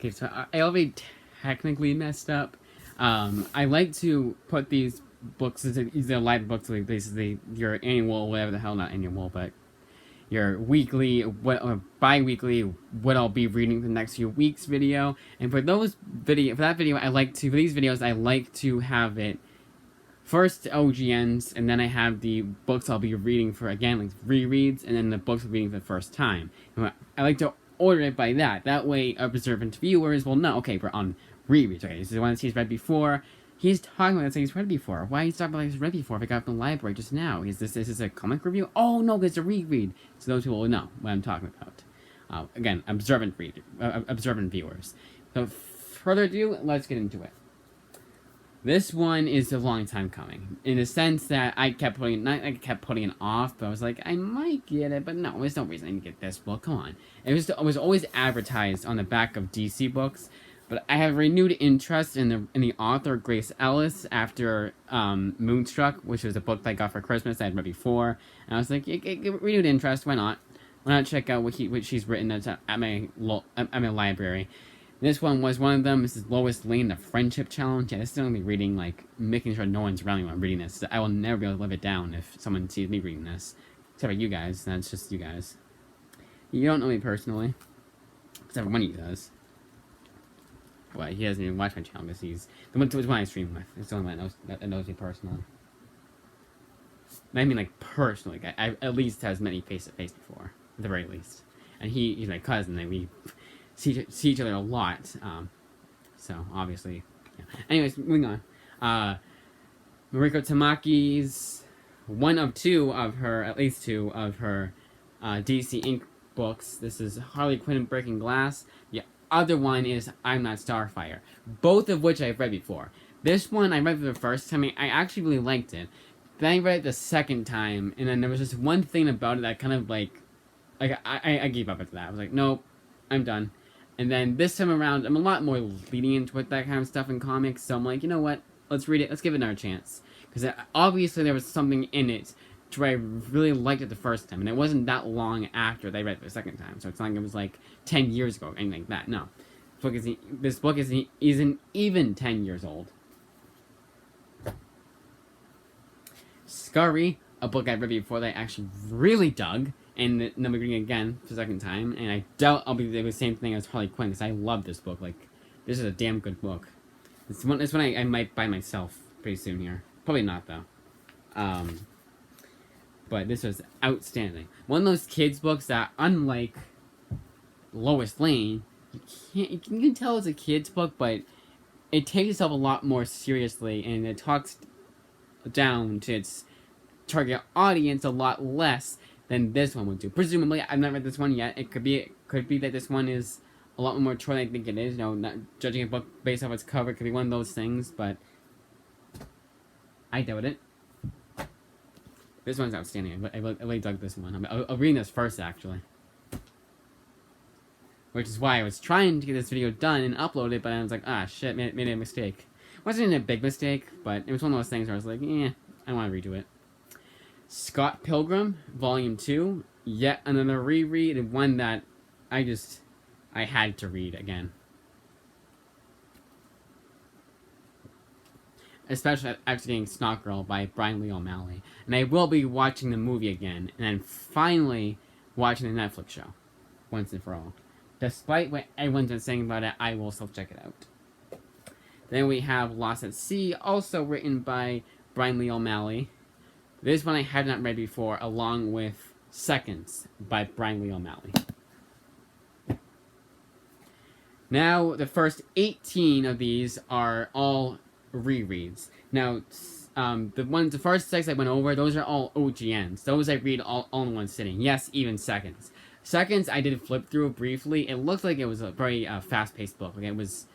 Okay, so I already technically messed up. I like to put these books, these are live books, like basically your annual, whatever the hell, not annual, but your weekly, or bi-weekly, what I'll be reading for the next few weeks video. And for those for that video, for these videos, I like to have it first OGNs, and then I have the books I'll be reading for, again, like rereads, and then the books I'll be reading for the first time. And I like to order it by that. That way, observant viewers will know, okay, we're on rereads. Okay, this is one he's read before. He's talking about this he's read before. Why he's talking about he's read before if I got from the library just now? Is this a comic review? Oh, no, it's a reread. So those who will know what I'm talking about. Again, observant viewers. So, further ado, let's get into it. This one is a long time coming, in the sense that I kept putting it off, but I was like, I might get it, but no, there's no reason I didn't get this book. Come on, it was always advertised on the back of DC books, but I have renewed interest in the author Grace Ellis after Moonstruck, which was a book that I got for Christmas I had read before, and I was like, renewed interest. Why not? Why not check out what she's written at my library? This one was one of them. This is Lois Lane, the Friendship Challenge. Yeah, this is only reading, like, making sure no one's around me when I'm reading this. I will never be able to live it down if someone sees me reading this. Except for you guys. That's just you guys. You don't know me personally. Except for one of you does. Well, he doesn't even watch my channel because he's the one I stream with. It's the only one that knows me personally. I mean, like, personally. I at least has met me face-to-face before. At the very least. And he's my cousin, and we see each other a lot, so obviously, yeah. Anyways, moving on. Mariko Tamaki's at least two of her DC Inc. books. This is Harley Quinn Breaking Glass. The other one is I'm Not Starfire. Both of which I've read before. This one I read for the first time. I actually really liked it. Then I read it the second time, and then there was just one thing about it that kind of like I gave up after that. I was like, nope, I'm done. And then this time around, I'm a lot more lenient with that kind of stuff in comics, so I'm like, you know what? Let's read it. Let's give it another chance. Because obviously there was something in it to where I really liked it the first time, and it wasn't that long after they read it the second time. So it's not like it was like 10 years ago or anything like that. No. This book isn't even 10 years old. Scurry, a book I read before that I actually really dug. And then we're reading it again for the second time, and I doubt I'll be doing the same thing as Harley Quinn, because I love this book. Like, this is a damn good book. It's one I might buy myself pretty soon here. Probably not, though. But this was outstanding. One of those kids' books that, unlike Lois Lane, you can tell it's a kid's book, but it takes itself a lot more seriously, and it talks down to its target audience a lot less than this one would do. Presumably, I've not read this one yet. It could be that this one is a lot more mature than I think it is. You know, not judging a book based off its cover could be one of those things, but I doubt it. This one's outstanding. I really dug this one. I'll read this first, actually. Which is why I was trying to get this video done and upload it, but I was like, ah, shit, made a mistake. It wasn't a big mistake, but it was one of those things where I was like, I want to redo it. Scott Pilgrim, Volume 2, yet another reread, and one that I had to read again. Especially after getting Snot Girl by Brian Lee O'Malley. And I will be watching the movie again, and then finally watching the Netflix show, once and for all. Despite what everyone's been saying about it, I will still check it out. Then we have Lost at Sea, also written by Brian Lee O'Malley. This one I have not read before, along with Seconds by Brian Lee O'Malley. Now, the first 18 of these are all rereads. Now, the first 6 I went over, those are all OGNs. Those I read all in one sitting. Yes, even Seconds. Seconds, I did flip through briefly. It looked like it was a very fast-paced book. Like, it was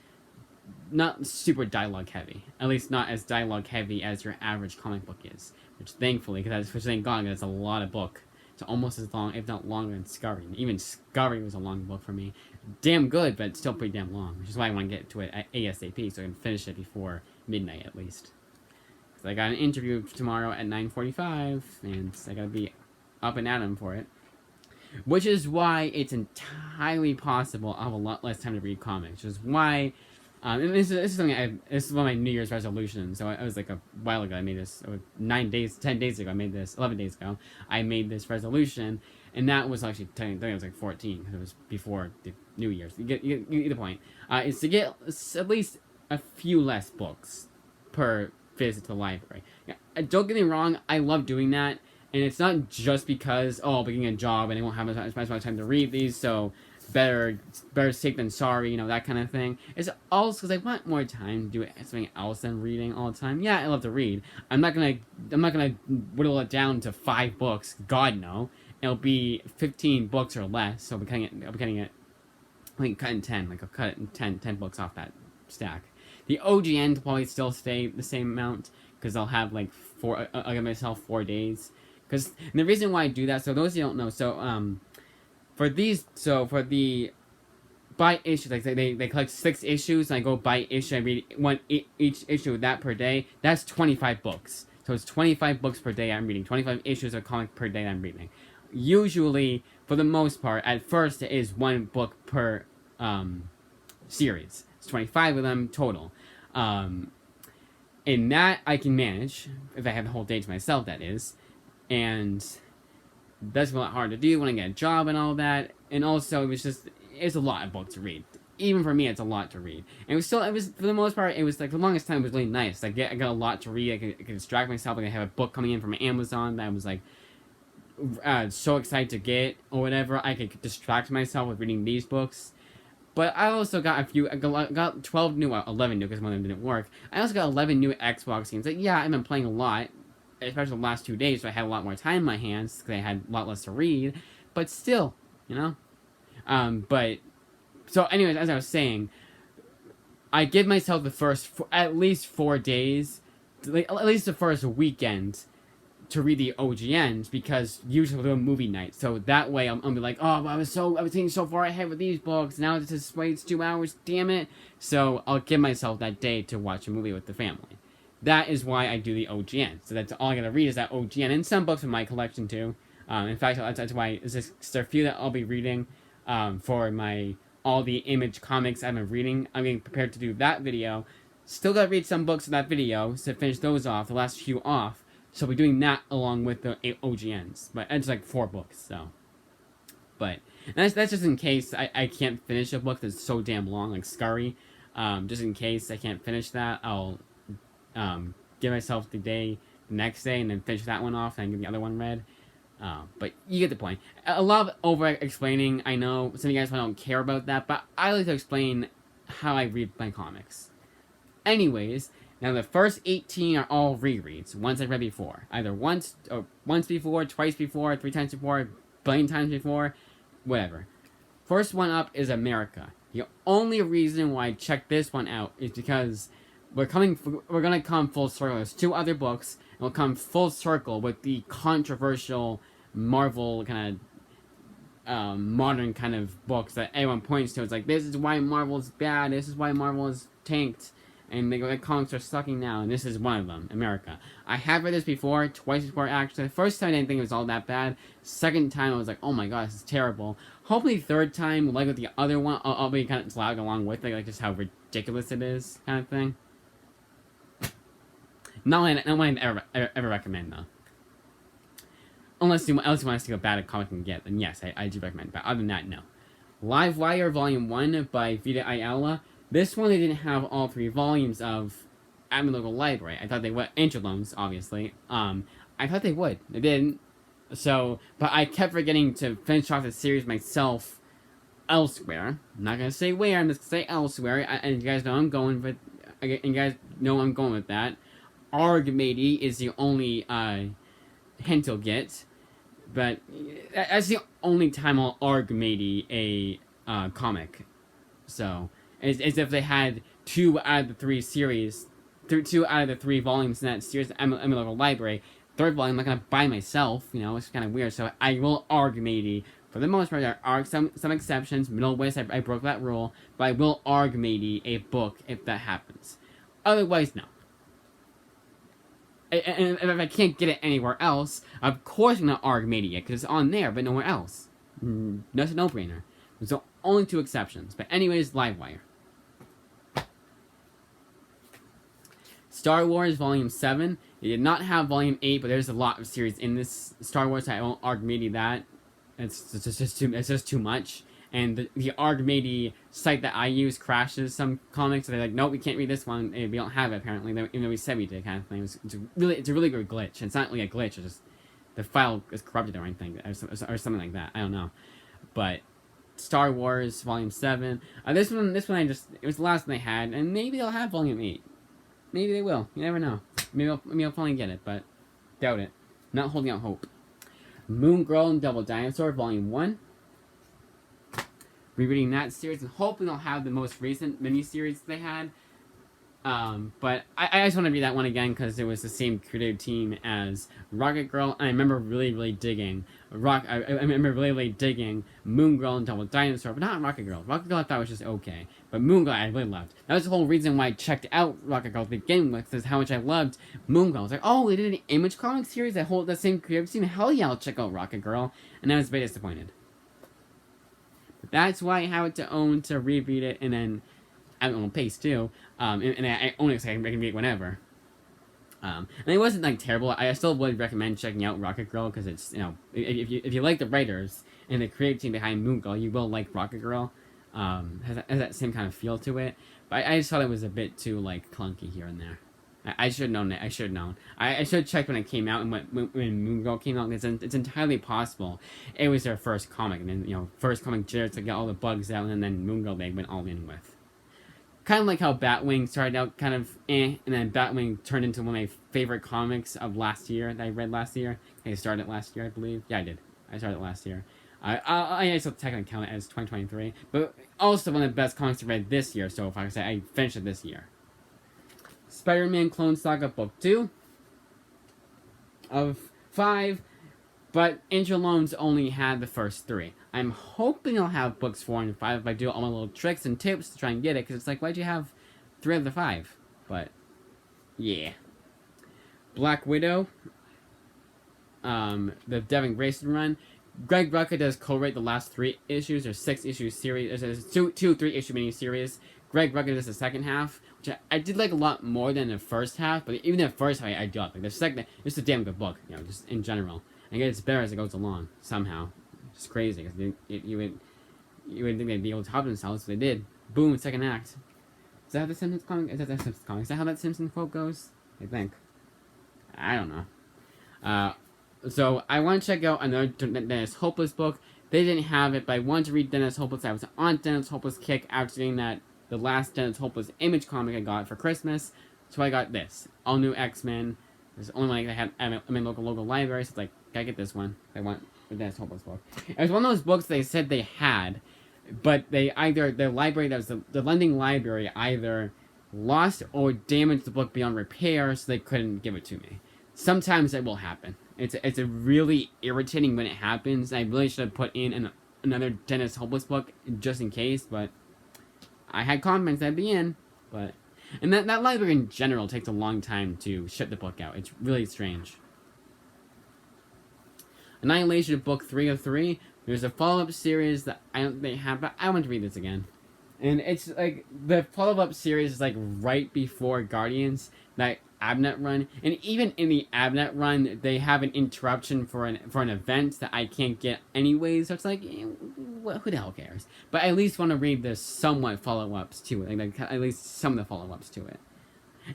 not super dialogue heavy. At least not as dialogue heavy as your average comic book is. Which, thankfully, because thank God, that's a lot of book. It's almost as long, if not longer than Scurry. Even Scurry was a long book for me. Damn good, but still pretty damn long. Which is why I want to get to it ASAP, so I can finish it before midnight, at least. Because I got an interview tomorrow at 9:45, and I gotta be up and at 'em for it. which is why it's entirely possible I'll have a lot less time to read comics. Which is why, and this is something this is one of my New Year's resolutions. So I was like a while ago. I made this 10 days ago. I made this 11 days ago. I made this resolution, and that was actually I think it was like 14 because it was before the New Year's. You get the point. Is to get at least a few less books per visit to the library. Yeah, don't get me wrong. I love doing that. And it's not just because, I'll be getting a job and I won't have as much time to read these, so better safe than sorry, that kind of thing. It's also because I want more time to do something else than reading all the time. Yeah, I love to read. I'm not gonna whittle it down to 5 books. God, no. It'll be 15 books or less, so I'll be cutting it, I think cutting 10, like I'll cut 10 books off that stack. The OGN will probably still stay the same amount, because I'll have like I'll give myself 4 days. Because the reason why I do that, so those of you don't know, for the by issue, like they collect 6 issues, and I go by issue, I read each issue of that per day. That's 25 books. So it's 25 books per day I'm reading. 25 issues of comic per day I'm reading. Usually, for the most part, at first it is 1 book per series. It's 25 of them total. In that I can manage if I have the whole day to myself. That is. And that's a lot hard to do when I get a job and all that. And also, it's a lot of books to read. Even for me, it's a lot to read. And it was for the most part, it was like, the longest time, it was really nice. I got a lot to read. I could distract myself. Like, I have a book coming in from Amazon that I was like, so excited to get, or whatever. I could distract myself with reading these books. But I also got I got 12 new, 11 new, because one of them didn't work. I also got 11 new Xbox games. Like, yeah, I've been playing a lot, especially the last 2 days, so I had a lot more time in my hands, because I had a lot less to read, but still, so anyways, as I was saying, I give myself the first, at least 4 days, at least the first weekend, to read the OGNs, because usually we'll do a movie night, so that way I'll be like, oh, I was thinking so far ahead with these books, now it's 2 hours, damn it, so I'll give myself that day to watch a movie with the family. That is why I do the OGN. So that's all I gotta read is that OGN. And some books in my collection too. In fact, that's why there's a few that I'll be reading for all the Image comics I've been reading. I'm getting prepared to do that video. Still gotta read some books in that video to finish those off, the last few off. So I'll be doing that along with the OGNs. But it's like 4 books, so. But that's just in case I can't finish a book that's so damn long, like Scurry. Just in case I can't finish that, I'll give myself the next day, and then finish that one off, and get the other one read. But you get the point. A lot of over-explaining, I know. Some of you guys don't care about that, but I like to explain how I read my comics. Anyways, now the first 18 are all rereads, ones I've read before. Either once before, twice before, 3 times before, a billion times before, whatever. First one up is America. The only reason why I checked this one out is because we're gonna come full circle. There's 2 other books, and we'll come full circle with the controversial Marvel kind of modern kind of books that everyone points to. It's like, this is why Marvel's bad, this is why Marvel is tanked, and the comics are sucking now, and this is one of them, America. I have read this before, twice before actually. The first time I didn't think it was all that bad. Second time I was like, oh my god, this is terrible. Hopefully third time, like with the other one, I'll be kind of lagging along with it, like just how ridiculous it is, kind of thing. Not one I'd ever recommend, though. Unless you want to see how bad a comic can get, then yes, I do recommend. But other than that, no. Livewire Volume 1 by Vita Ayala. This one they didn't have all 3 volumes of at my local library. I thought they would. Interloans, obviously. I thought they would. They didn't. So, but I kept forgetting to finish off the series myself elsewhere. I'm not going to say where, I'm just going to say elsewhere. And you guys know I'm going with... And you guys know I'm going with that. Arg Matey is the only hint he'll get, but that's the only time I'll Arg Matey a comic. So, as if they had 2 out of the 3 series, 2 out of the 3 volumes in that series at my local library. 3rd volume I'm not gonna buy myself, it's kind of weird. So I will Arg Matey. For the most part, there are some exceptions. Middle West, I broke that rule, but I will Arg Matey a book if that happens. Otherwise, no. And if I can't get it anywhere else, of course I'm gonna Arg Matey it, because it's on there, but nowhere else. That's a no-brainer. There's only 2 exceptions. But anyways, Livewire. Star Wars Volume 7. It did not have Volume 8, but there's a lot of series in this Star Wars, so I won't argmady that. It's just too much. And the argmady site that I use crashes some comics, so they're like, nope, we can't read this one. We don't have it, apparently, even though we said we did, kind of thing. It's a really good glitch. It's not really a glitch, it's just the file is corrupted or anything, or something like that. I don't know. But Star Wars Volume 7. This one it was the last one they had, and maybe they'll have Volume 8. Maybe they will. You never know. Maybe I'll finally get it, but doubt it. Not holding out hope. Moon Girl and Double Dinosaur Volume 1. Rereading that series, and hoping they'll have the most recent miniseries they had. But I just want to read that one again because it was the same creative team as Rocket Girl, and I remember really digging I remember really digging Moon Girl and Double Dinosaur, but not Rocket Girl. Rocket Girl I thought was just okay, but Moon Girl I really loved. That was the whole reason why I checked out Rocket Girl to begin with, is how much I loved Moon Girl. I was like, oh, they did an Image comic series that hold the same creative team. Hell yeah, I'll check out Rocket Girl, and I was very disappointed. But that's why I have it to own to reread it, and then I don't know, pace too. And I own it so I can read it whenever. And it wasn't like terrible. I still would recommend checking out Rocket Girl because it's, you know, if you like the writers and the creative team behind Moon Girl, you will like Rocket Girl. Has that same kind of feel to it. But I just thought it was a bit too like clunky here and there. I should have known that. I should have known. I should have checked when it came out and when Moon Girl came out. It's entirely possible it was their first comic, and then, you know, first comic just to get all the bugs out, and then Moon Girl they went all in with. Kind of like how Batwing started out kind of and then Batwing turned into one of my favorite comics of last year that I read last year. I started it last year, I believe. Yeah, I did. I started it last year. I still technically count it as 2023, but also one of the best comics I read this year. So if I say I finished it this year. Spider-Man Clone Saga Book 2 of 5, but Angel Loans only had the first 3. I'm hoping I'll have books 4 and 5 if I do all my little tricks and tips to try and get it, because it's like, why'd you have 3 of the 5? But, yeah. Black Widow, the Devin Grayson run. Greg Rucka does co-write the last 3 issues, or 6-issue series, there's 3-issue mini-series. Greg Rucka does the second half, which I did like a lot more than the first half, but even the first half I do like. The second, it's a damn good book, you know, just in general. I guess it's better as it goes along, somehow. It's crazy, because you would think they'd be able to top themselves, so they did. Boom, second act. Is that how the Simpsons comic? Is that how that Simpsons quote goes? I think. I don't know. So I want to check out another Dennis Hopeless book. They didn't have it, but I wanted to read Dennis Hopeless. I was on Dennis Hopeless kick after getting the last Dennis Hopeless Image comic I got for Christmas. So I got this. All new X-Men. It's the only one I had at my local library, so it's like, gotta get this one. I want the Dennis Hopeless book. It was one of those books they said they had, but they either, the library that was the lending library either lost or damaged the book beyond repair, so they couldn't give it to me. Sometimes it will happen. It's a really irritating when it happens. I really should have put in another Dennis Hopeless book just in case, but I had confidence at the end. But and that library in general takes a long time to ship the book out. It's really strange. Annihilation Book 3 of 3. There's a follow-up series that I don't think they have, but I want to read this again. And it's like, the follow-up series is like right before Guardians, that Abnet run. And even in the Abnet run, they have an interruption for an event that I can't get anyways. So it's like, who the hell cares? But I at least want to read the somewhat follow-ups to it. Like at least some of the follow-ups to it.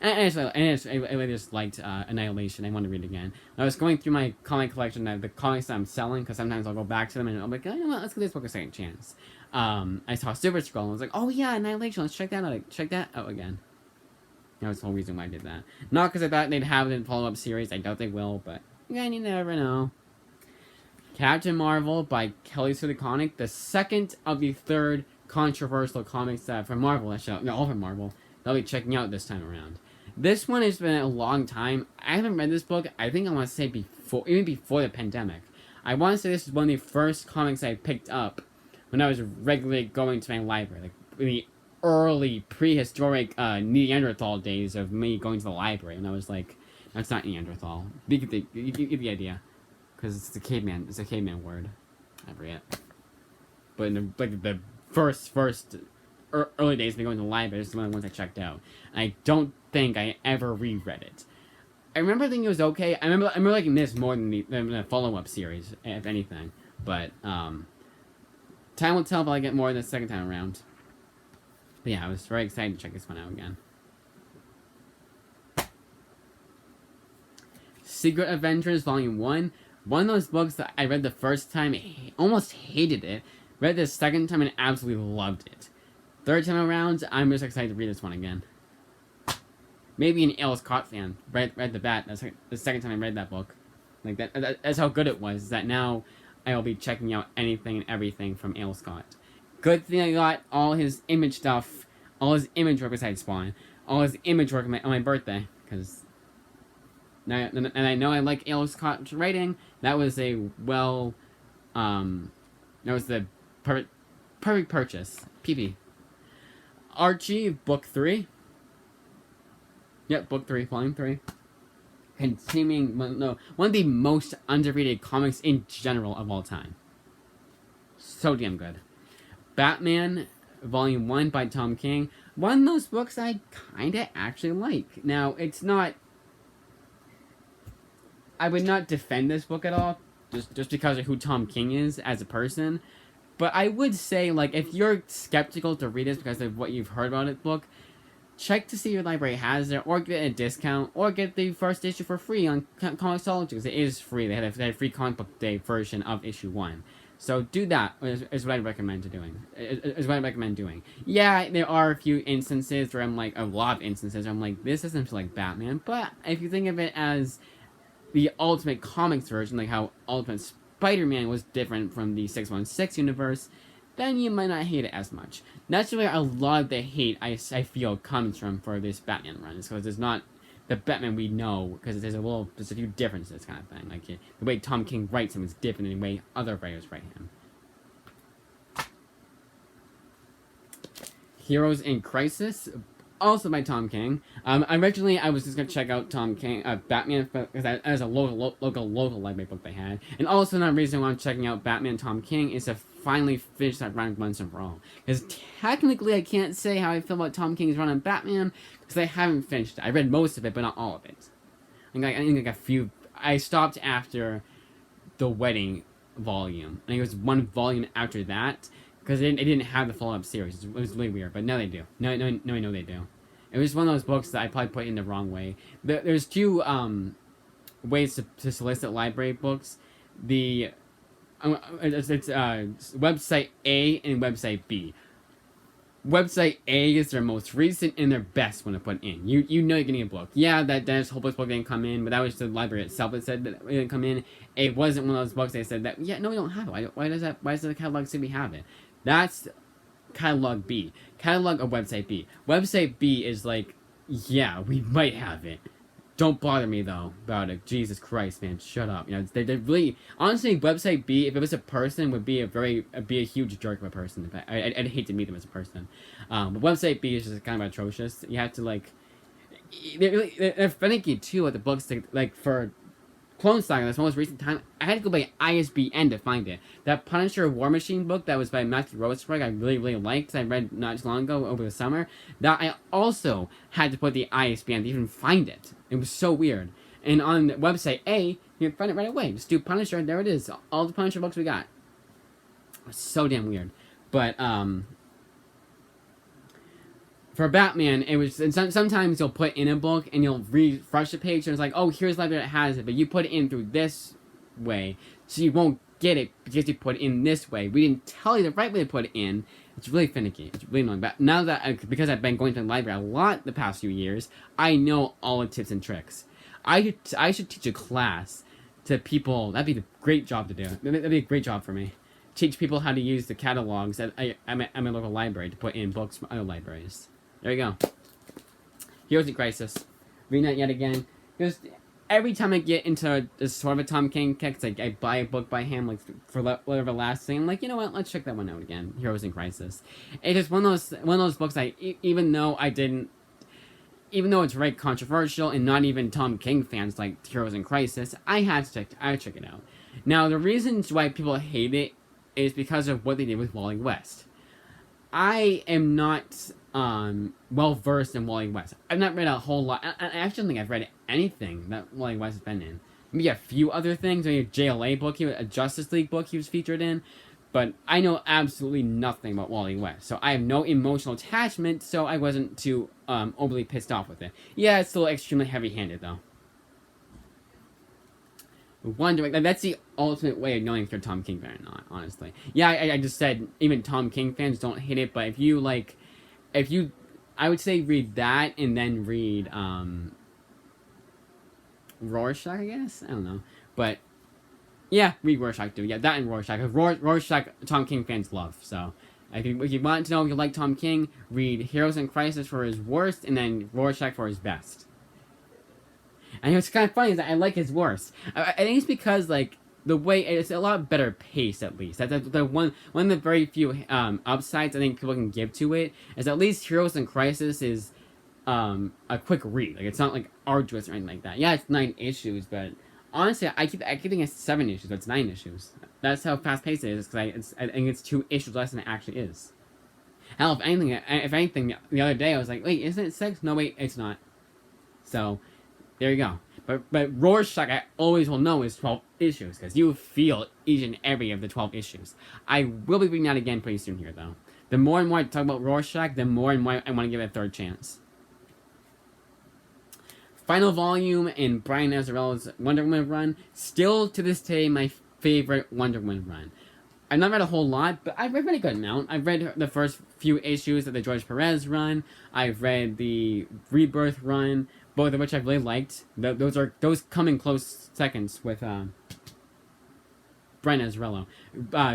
And I just liked Annihilation. I want to read it again. I was going through my comic collection, the comics that I'm selling, because sometimes I'll go back to them and I'll be like, oh, you know what, let's give this book a second chance. I saw Super Scroll and I was like, oh yeah, Annihilation, let's check that out again. That was the whole reason why I did that. Not because I thought they'd have it in follow-up series. I doubt they will, but yeah, you never know. Captain Marvel by Kelly Sue DeConnick, the second of the 3rd controversial comics from Marvel. All from Marvel. I'll be checking out this time around. This one has been a long time. I haven't read this book, I think I want to say even before the pandemic. I want to say this is one of the first comics I picked up when I was regularly going to my library. Like, in the early, prehistoric Neanderthal days of me going to the library. And I was like, that's not Neanderthal. You get the idea. Because it's a caveman word. I forget. but in the first early days of me going to the library, this is one of the ones I checked out. I don't think I ever reread it. I remember thinking it was okay. I remember liking this more than the follow-up series, if anything. But time will tell if I get more the second time around. But yeah, I was very excited to check this one out again. Secret Avengers Volume 1. One of those books that I read the first time, almost hated it. Read the second time and absolutely loved it. Third time around, I'm just excited to read this one again. Maybe an Alice Cott fan. Read the bat. That's the second time I read that book. Like that's how good it was. Is that now I will be checking out anything and everything from Alice Cott. Good thing I got all his image stuff, all his image work besides Spawn, all his image work on my birthday. Because now, and I know I like Alice Cott's writing. That was a that was the perfect purchase. PP. Archie Book 3. Yep, Book 3, Volume 3. Continuing, one of the most underrated comics in general of all time. So damn good. Batman, Volume 1 by Tom King. One of those books I kinda actually like. Now, it's not... I would not defend this book at all, just because of who Tom King is as a person. But I would say, like, if you're skeptical to read this because of what you've heard about it book, check to see if your library has it, or get a discount, or get the first issue for free on Comixology, because it is free. They had a free comic book day version of issue 1. So do that, is what I recommend doing. Yeah, there are a few instances where I'm like, a lot of instances where I'm like, this doesn't feel like Batman, but if you think of it as the Ultimate Comics version, like how Ultimate Spider-Man was different from the 616 universe, then you might not hate it as much. That's where a lot of the hate I feel comes from for this Batman run, is because it's not the Batman we know, because there's a few differences kind of thing. Like, the way Tom King writes him is different than the way other writers write him. Heroes in Crisis, also by Tom King. Originally, I was just going to check out Tom King, Batman, because that is a local library book they had. And also another reason why I'm checking out Batman Tom King is to finally finish that run once and for all. Because technically, I can't say how I feel about Tom King's run on Batman, because I haven't finished it. I read most of it, but not all of it. I think like a few... I stopped after the wedding volume. I think it was one volume after that, because it didn't have the follow-up series. It was really weird, but now they do. No, I know they do. It was one of those books that I probably put in the wrong way. There's two ways to solicit library books. It's website A and website B. Website A is their most recent and their best one to put in. You know you're getting a book. Yeah, that Dennis Hopeless book didn't come in, but that was the library itself that said that it didn't come in. It wasn't one of those books they said that, yeah, no, we don't have it. Why does the catalog say we have it? That's catalog B. Catalog of website B. Website B is like, yeah, we might have it. Don't bother me, though, about it. Jesus Christ, man, shut up. You know, they really... Honestly, website B, if it was a person, would be a huge jerk of a person. I'd hate to meet them as a person. But website B is just kind of atrocious. You have to, like... They're finicky, too, with the books. Like, for Clone Saga, that's the most recent time, I had to go by ISBN to find it. That Punisher War Machine book that was by Matthew Rosenberg, I really, really liked. I read not too long ago, over the summer. That I also had to put the ISBN to even find it. It was so weird. And on website A, you can find it right away. Just do Punisher, there it is. All the Punisher books we got. It was so damn weird. But, for Batman, it was... And sometimes you'll put in a book, and you'll refresh the page, and it's like, oh, here's the library that has it, but you put it in through this way, so you won't get it because you put it in this way. We didn't tell you the right way to put it in. It's really finicky. It's really annoying. But now that, because I've been going to the library a lot the past few years, I know all the tips and tricks. I should teach a class to people. That'd be a great job to do. That'd be a great job for me. Teach people how to use the catalogs at my local library to put in books from other libraries. There you go. Heroes in Crisis. Reading that yet again. Because every time I get into a sort of a Tom King kick, like I buy a book by him, like for whatever last thing, I'm like, you know what? Let's check that one out again. Heroes in Crisis. It's just one of those books. Even though it's very controversial and not even Tom King fans like Heroes in Crisis, I had to check it out. Now the reasons why people hate it is because of what they did with Wally West. I am not well versed in Wally West. I've not read a whole lot. I actually don't think I've read anything that Wally West has been in. Maybe a few other things. Maybe a JLA book, a Justice League book he was featured in. But I know absolutely nothing about Wally West. So I have no emotional attachment, so I wasn't too overly pissed off with it. Yeah, it's still extremely heavy-handed, though. Wondering, like, that's the ultimate way of knowing if you're a Tom King fan or not, honestly. Yeah, I just said even Tom King fans don't hate it, but if you, I would say read that and then read, Rorschach, I guess? I don't know. But, yeah, read Rorschach too. Yeah, that and Rorschach. Rorschach, Tom King fans love, so. If you want to know if you like Tom King, read Heroes in Crisis for his worst, and then Rorschach for his best. And what's kind of funny is that I like his worst. I think it's because, like, the way it's a lot better pace, at least. That's the one of the very few upsides I think people can give to it is at least Heroes in Crisis is a quick read. Like, it's not like arduous or anything like that. Yeah, it's 9 issues, but honestly, I keep thinking it's 7 issues, but it's 9 issues. That's how fast paced it is. Because I think it's 2 issues less than it actually is. Hell, if anything, the other day I was like, wait, isn't it 6? No, wait, it's not. So. There you go. But Rorschach, I always will know, is 12 issues, because you feel each and every of the 12 issues. I will be reading that again pretty soon here, though. The more and more I talk about Rorschach, the more and more I want to give it a third chance. Final volume in Brian Azzarello's Wonder Woman run. Still, to this day, my favorite Wonder Woman run. I've not read a whole lot, but I've read a good amount. I've read the first few issues of the George Perez run. I've read the Rebirth run, both of which I've really liked. Those come in close seconds with Brian Azzarello.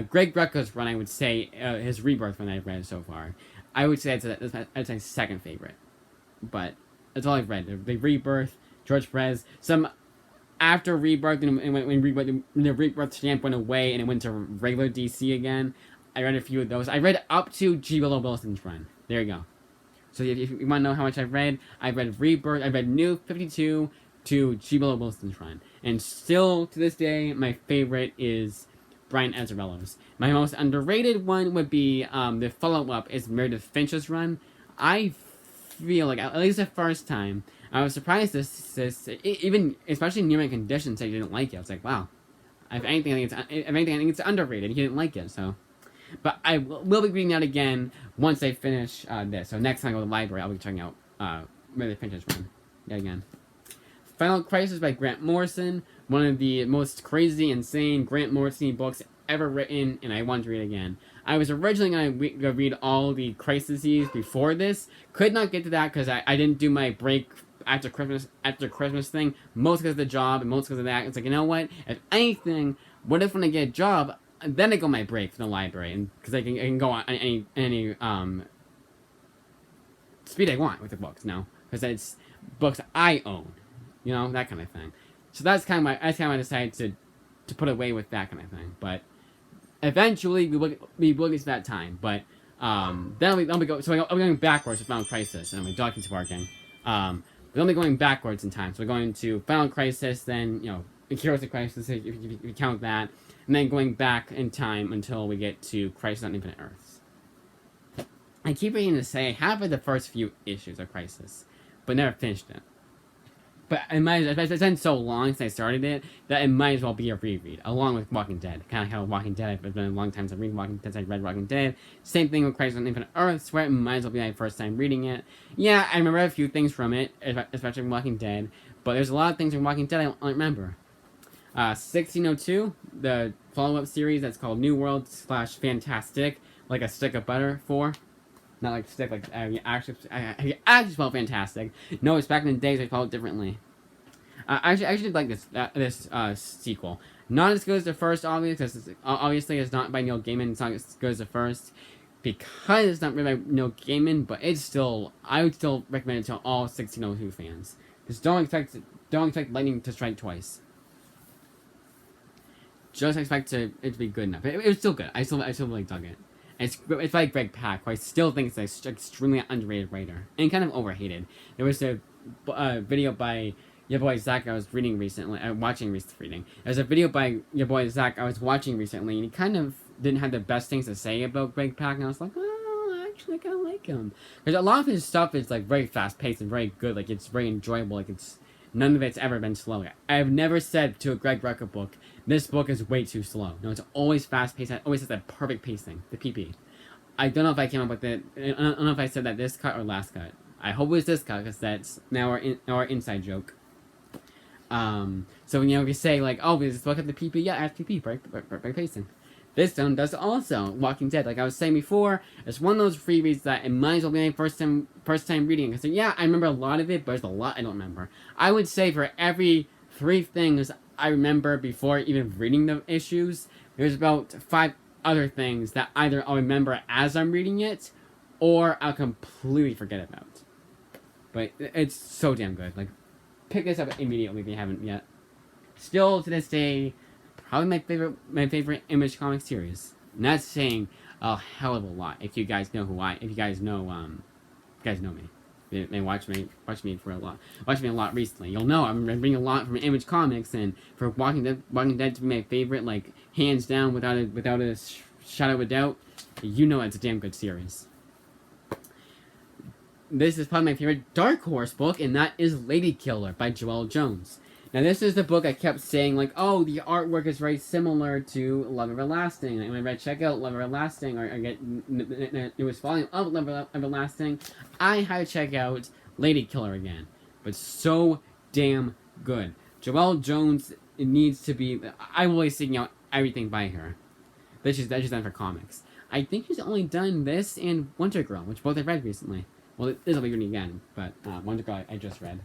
Greg Rucka's run, I would say, his Rebirth run I've read so far. I would say that's my second favorite. But that's all I've read. The Rebirth, George Perez, some after Rebirth, and when the Rebirth stamp went away and it went to regular DC again, I read a few of those. I read up to G. Willow Wilson's run. There you go. So if you want to know how much I've read Rebirth, I've read New 52 to G. Willow Wilson's run. And still, to this day, my favorite is Brian Azzarello's. My most underrated one would be the follow-up is Meredith Finch's run. I feel like, at least the first time, I was surprised even, especially in Newman Conditions, I didn't like it. I was like, wow. If anything, I think it's underrated. He didn't like it, so. But I will be reading that again once I finish this. So next time I go to the library, I'll be checking out Meredith Finch's run. Yeah, again. Final Crisis by Grant Morrison. One of the most crazy, insane Grant Morrison books ever written, and I want to read it again. I was originally going to read all the Crises before this. Could not get to that because I didn't do my break after Christmas thing. Most because of the job and most because of that. It's like, you know what? If anything, what if when I get a job, then I go my break from the library, and because I can go on any speed I want with the books now, because it's books I own, you know, that kind of thing. So that's kind of why I decided to put away with that kind of thing. But eventually we will get to that time. But then I'll be going backwards with Final Crisis, and my dog keeps barking. We'll be going backwards in time. So we're going to Final Crisis, then Heroes of Crisis if you count that. And then going back in time until we get to Crisis on Infinite Earths. I keep reading to say I have read the first few issues of Crisis, but never finished it. But it's been so long since I started it that it might as well be a reread, along with Walking Dead. Kind of like how Walking Dead, it's been a long time since I read Walking Dead, I read Walking Dead. Same thing with Crisis on Infinite Earths, where it might as well be my first time reading it. Yeah, I remember a few things from it, especially from Walking Dead, but there's a lot of things from Walking Dead I don't remember. 1602, the follow-up series that's called New World / Fantastic, like a stick of butter for. Not like stick, like I actually spell fantastic. No, it's back in the days I spelled it differently. I actually like this sequel. Not as good as the first, obviously it's not by Neil Gaiman. It's not as good as the first because it's not written by Neil Gaiman. But it's still, I would still recommend it to all 1602 fans. Just don't expect lightning to strike twice. Just expect it to be good enough. It was still good. I still really dug it. It's by Greg Pak, who I still think is an extremely underrated writer and kind of overhated. There was a video by your boy Zach I was reading recently, reading. There's a video by your boy Zach I was watching recently, and he kind of didn't have the best things to say about Greg Pak, and I was like, oh, actually, I kind of like him. Because a lot of his stuff is, like, very fast-paced and very good. Like, it's very enjoyable. Like, none of it's ever been slow. I've never said to a Greg Rucka book, this book is way too slow. No, it's always fast-paced. It always has that perfect pacing, the PP. I don't know if I came up with it. I don't know if I said that this cut or last cut. I hope it was this cut, because that's now our inside joke. So, if you say, like, oh, this book has the PP, yeah, it has PP, perfect pacing. This one does also. Walking Dead, like I was saying before, it's one of those free reads that it might as well be my first time reading. Because yeah, I remember a lot of it, but there's a lot I don't remember. I would say for every 3 things I remember before even reading the issues, there's about 5 other things that either I'll remember as I'm reading it, or I'll completely forget about. But it's so damn good. Like, pick this up immediately if you haven't yet. Still to this day, probably my favorite Image comic series. And that's saying a hell of a lot. If you guys know if you guys know me, and watch me a lot recently, you'll know I'm reading a lot from Image Comics, and for Walking Dead to be my favorite, like hands down, without a shadow of a doubt, you know it's a damn good series. This is probably my favorite Dark Horse book, and that is Lady Killer by Joelle Jones. Now, this is the book I kept saying, like, oh, the artwork is very similar to Love Everlasting. And when I check out Love Everlasting, or get it was volume of Love Everlasting, I had to check out Lady Killer again. But so damn good. Joelle Jones needs to be. I'm always seeking out everything by her. That she's done for comics. I think she's only done this and Wonder Girl, which both I've read recently. Well, this will be reading again, but Wonder Girl I just read.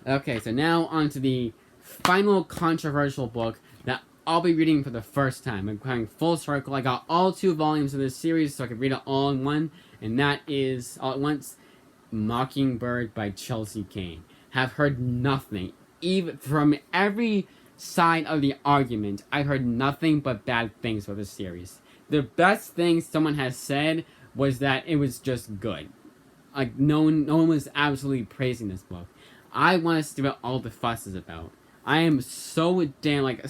Okay, so now on to the final controversial book that I'll be reading for the first time. I'm going full circle. I got all 2 volumes of this series so I could read it all in one, and that is, all at once, Mockingbird by Chelsea Kane. Have heard nothing. Even from every side of the argument, I've heard nothing but bad things about this series. The best thing someone has said was that it was just good. Like, no one was absolutely praising this book. I want to see what all the fuss is about. I am so damn, like,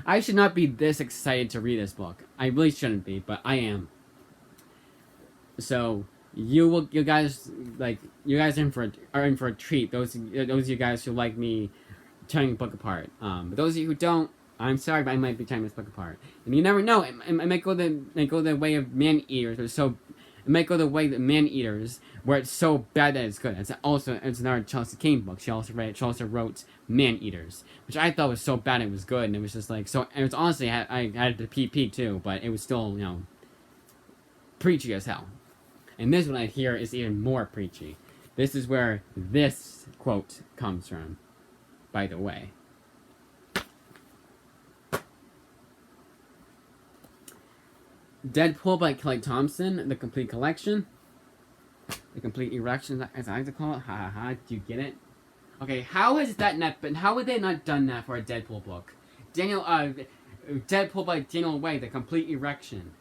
I should not be this excited to read this book. I really shouldn't be, but I am. So, you guys are in for a treat. Those of you guys who like me tearing the book apart. But those of you who don't, I'm sorry, but I might be tearing this book apart. And you never know. It might go the way of Man-Eaters. It might go the way of Man-Eaters, where it's so bad that it's good. It's another Chelsea Kane book. She also wrote Man-Eaters, which I thought was so bad it was good, and it was just like so. It was honestly I had the PP too, but it was still preachy as hell. And this one I hear is even more preachy. This is where this quote comes from, by the way. Deadpool by Kelly Thompson, the complete collection. The complete erection, as I like to call it. Ha ha ha, do you get it? Okay, how would they not done that for a Deadpool book? Deadpool by Daniel Way, the complete erection.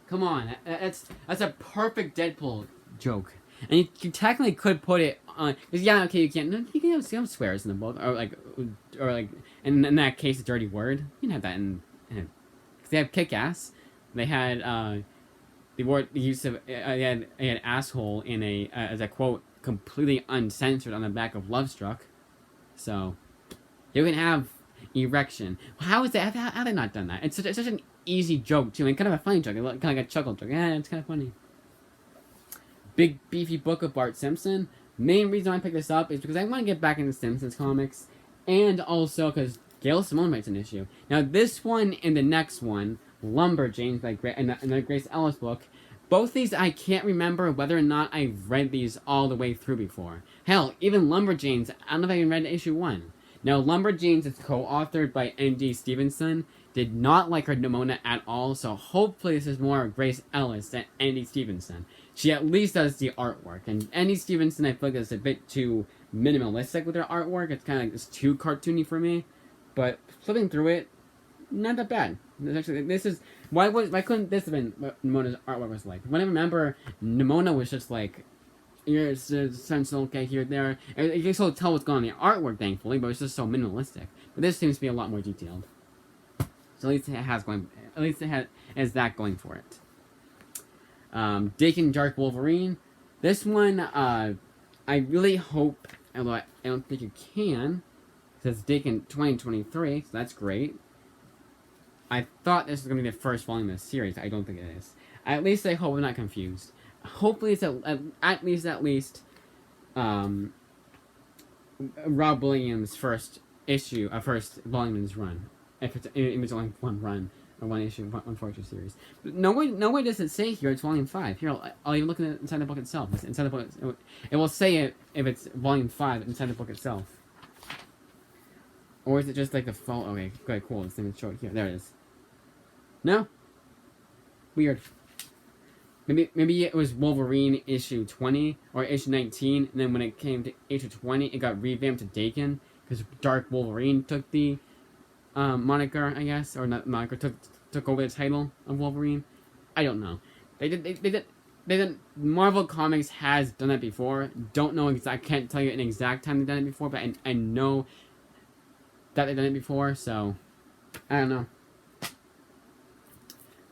Come on, that's a perfect Deadpool joke. And you technically could put it on, because yeah, okay, you can have some swears in the book, or like, in that case, a dirty word. You can have that in because they have kick-ass. They had the use of they had asshole in as a quote completely uncensored on the back of Lovestruck, so you can have erection. How is that? How they not done that? It's such an easy joke too, and kind of a funny joke, kind of like a chuckle joke. Yeah, it's kind of funny. Big beefy book of Bart Simpson. Main reason I picked this up is because I want to get back into Simpsons comics, and also because Gail Simone writes an issue. Now this one and the next one, Lumberjanes by another Grace Ellis book. Both these I can't remember whether or not I've read these all the way through before. Hell, even Lumberjanes, I don't know if I even read issue 1. Now Lumberjanes is co-authored by N.D. Stevenson. Did not like her Nimona at all, so hopefully this is more Grace Ellis than N.D. Stevenson. She at least does the artwork, and N.D. Stevenson I feel like is a bit too minimalistic with her artwork. It's kind of like it's too cartoony for me, but flipping through it, not that bad. This is why couldn't this have been what Nimona's artwork was like? When I remember, Nimona was just like, It's sensible, okay, here, there. You can still tell what's going on in the artwork, thankfully, but it's just so minimalistic. But this seems to be a lot more detailed. So at least it has that going for it. Daken Dark Wolverine. This one, I really hope, although I don't think you can, it says Daken 2023, so that's great. I thought this was going to be the first volume of the series. I don't think it is. At least I hope I'm not confused. Hopefully it's at least Rob Williams' first issue, first volume in his run. If it's only one run or one issue, one fortune series. But no way does it say here it's volume 5. Here, I'll even look inside the book itself. It's inside the book, it will say it if it's volume 5 inside the book itself. Or is it just like the fall? Okay, good, cool. This thing is short here. There it is. No. Weird. Maybe it was Wolverine issue 20 or issue 19, and then when it came to issue 20, it got revamped to Daken because Dark Wolverine took the moniker, I guess, or not moniker, took over the title of Wolverine. I don't know. They did. Marvel Comics has done that before. Don't know exact. Can't tell you an exact time they've done it before, but I know that they've done it before. So I don't know.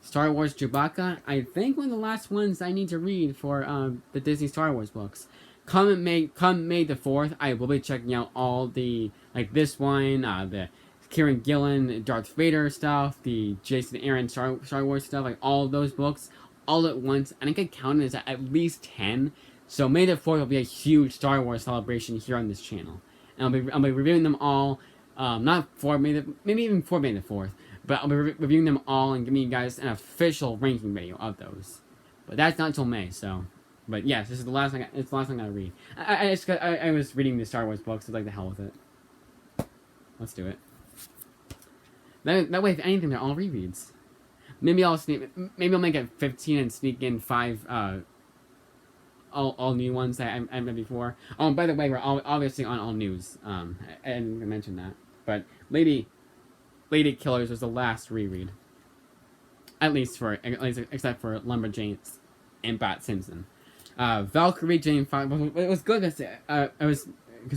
Star Wars Chewbacca, I think one of the last ones I need to read for the Disney Star Wars books. Come May the 4th, I will be checking out all the, like this one, the Kieran Gillen, Darth Vader stuff, the Jason Aaron Star Wars stuff, like all of those books, all at once. I think I counted as at least 10. So May the 4th will be a huge Star Wars celebration here on this channel. And I'll be reviewing them all, not for maybe even for May the 4th. But I'll be reviewing them all and giving you guys an official ranking video of those. But that's not until May, so. But yes, this is the last thing. It's the last thing I read. I was reading the Star Wars books. So like the hell with it. Let's do it. That way, if anything, they're all rereads. Maybe I'll make it 15 and sneak in 5 all new ones that I read before. Oh, and by the way, we're obviously on all news. I didn't mention that, but Lady Killers was the last reread. At least except for Lumberjanes and Bat Simpson. Valkyrie Jane Fox, it was good because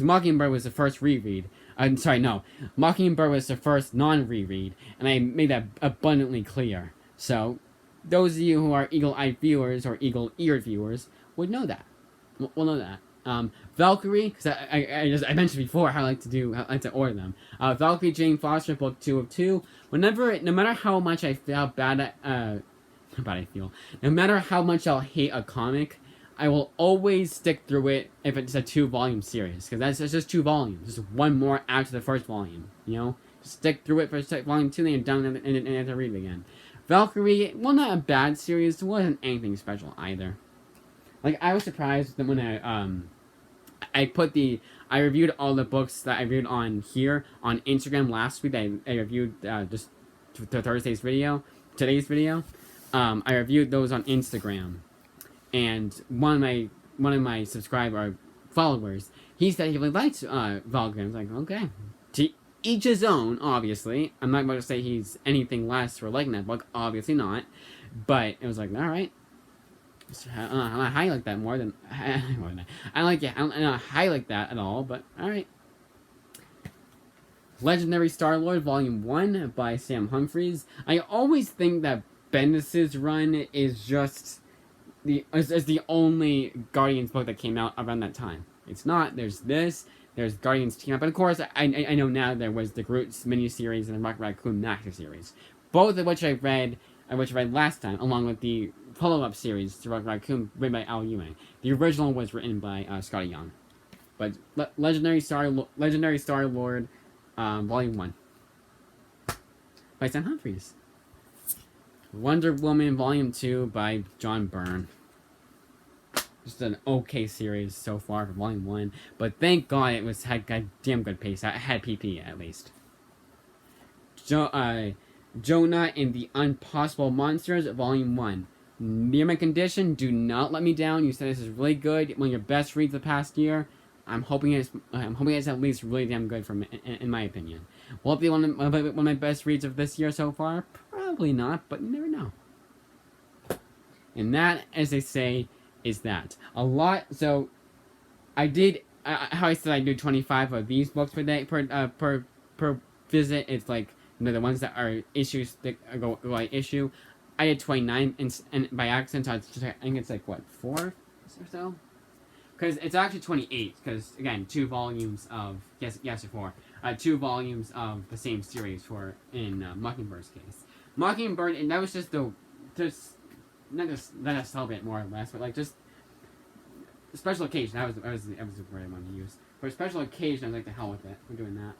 Mockingbird was the first reread. I'm sorry, no. Mockingbird was the first non-reread, and I made that abundantly clear. So, those of you who are eagle-eyed viewers or eagle-eared viewers would know that. Will know that. Valkyrie, because I mentioned before how I like to order them. Valkyrie Jane Foster, book 2 of 2. No matter how much I feel no matter how much I'll hate a comic, I will always stick through it if it's a 2-volume series, because that's just 2 volumes, just one more after the first volume. You know, just stick through it for volume 2, then you're done and have to read it again. Valkyrie, well, not a bad series. It wasn't anything special either. Like, I was surprised that when I reviewed all the books that I reviewed on here on Instagram last week. I reviewed just today's video. I reviewed those on Instagram, and one of my followers, he said he really liked Valkyrie. I was like, okay, to each his own. Obviously, I'm not about to say he's anything less for liking that book. Obviously not, but it was like, all right. I highlight that more than I like it. I don't highlight that at all, but alright. Legendary Star-Lord Volume 1 by Sam Humphries. I always think that Bendis' run is just the only Guardians book that came out around that time. It's not. There's Guardians Team Up, but of course I know now there was the Groot's miniseries and the Rocket Raccoon Maxi series, both of which I read last time, along with the follow-up series to Rocket Raccoon written by Al Ewing. The original was written by Scotty Young. But Legendary Star-Lord Volume 1 by Sam Humphries. Wonder Woman Volume 2 by John Byrne. Just an okay series so far for Volume 1, but thank God it had damn good pace. It had PP at least. Jonah and the Impossible Monsters, Volume 1. Near my condition, do not let me down. You said this is really good. One of your best reads the past year. I'm hoping it's at least really damn good in my opinion. Will it be one of my best reads of this year so far? Probably not, but you never know. And that, as they say, is that. So I did how I said I do 25 of these books per day per visit. It's like the ones that are issues that go like issue. I did 29 and by accident. So I think it's like what 4 or so. Because it's actually 28. Because again, 2 volumes of yes or 4. 2 volumes of the same series for in Mockingbird's case. Mockingbird, and that was just not just let us celebrate more or less, but like just special occasion. That was the word I wanted to use. For a special occasion, I was like, the hell with it. We're doing that.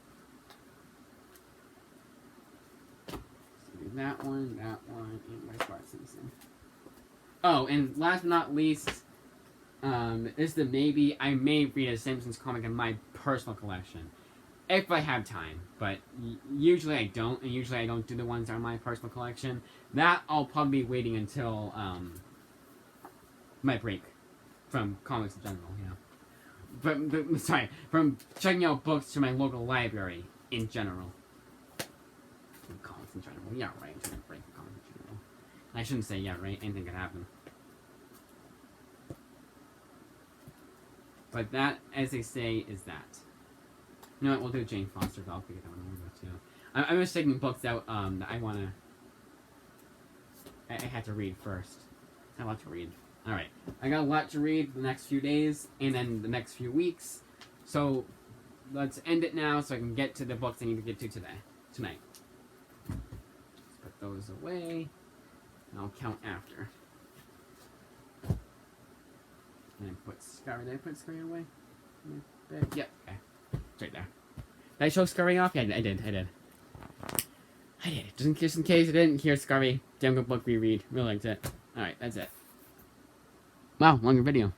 So do that one, and my Bart Simpson. Oh, and last but not least, this is the maybe I may read a Simpsons comic in my personal collection. If I have time, but usually I don't, and usually I don't do the ones that are in my personal collection. That I'll probably be waiting until my break from comics in general, you know. From checking out books to my local library in general. Comics in general, yeah, right. I'm taking a break from comics in general. I shouldn't say yeah, right. Anything could happen. But that, as they say, is that. You know what? We'll do Jane Foster. I'll figure that one over too. I'm just taking books out that I wanna. I had to read first. I have a lot to read. All right, I got a lot to read the next few days and then the next few weeks. So let's end it now so I can get to the books I need to get to tonight. Let's put those away. And I'll count after. And put Scurry. Did I put Scurry away? Yep. Okay. It's right there. Did I show Scurry off? Yeah, I did. Just in case I didn't hear Scurry. Damn good book reread. Really liked it. Alright, that's it. Wow, longer video.